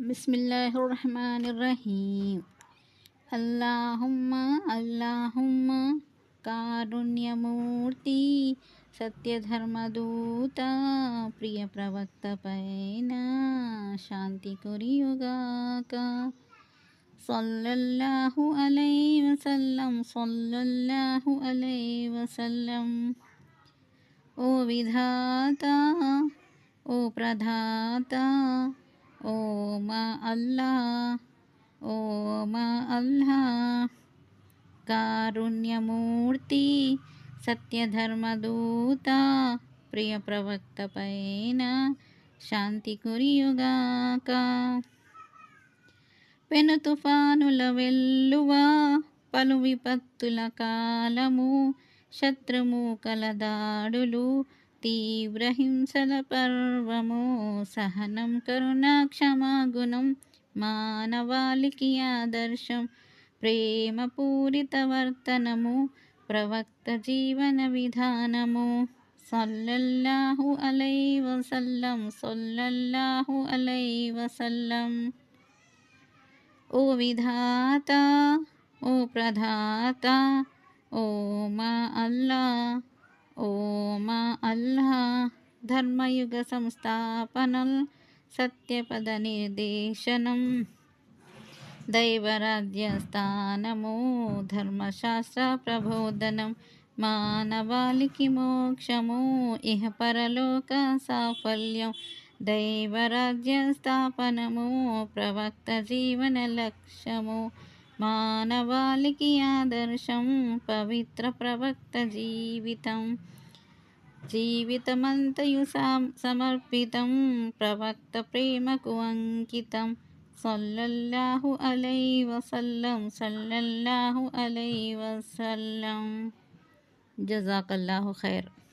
బిస్మిల్లాహిర్రహమానిర్రహీం. అల్లాహుమ్మ కారుణ్యమూర్తి, సత్యధర్మదూత, ప్రియ ప్రవక్త పైన శాంతి కురియుగాక. సల్లల్లాహు అలైహి వసల్లం, సల్లల్లాహు అలైహి వసల్లం. ఓ విధాత, ఓ ప్రధాత, ఓ మా అల్లా, కారుణ్యమూర్తి, సత్యధర్మదూత, ప్రియ ప్రవక్త పైన శాంతి కురియుగాక. పెను తుఫానుల వెల్లువా, పలు విపత్తుల కాలము, శత్రుమూకల దాడులు, తీవ్ర హింసల పర్వము, సహనం కరుణ క్షమాగుణం, మానవాళికి ఆదర్శం, ప్రేమ పూరిత వర్తనము, ప్రవక్త జీవన విధానము. సల్లల్లాహు అలైహి వసల్లం, సల్లల్లాహు అలైహి వసల్లం. ఓ విధాత, ఓ ప్రధాత, ఓ మా అల్లా, ధర్మయుగ సంస్థాపనం, సత్యపద నిర్దేశనం, దైవరాజ్య స్థానము, ధర్మశాస్త్ర ప్రబోధనం, మానవాళికి మోక్షము, ఇహ పరలోక సాఫల్యం, దైవరాజ్య స్థాపనము, ప్రవక్త జీవన లక్ష్యము, మానవాళికి ఆదర్శం, పవిత్ర ప్రవక్త జీవితమంతయు సమర్పితం, ప్రవక్త ప్రేమకు అంకితం. సల్లల్లాహు అలైహి వసల్లం, సల్లల్లాహు అలైహి వసల్లం. జజాకల్లాహు ఖైర్.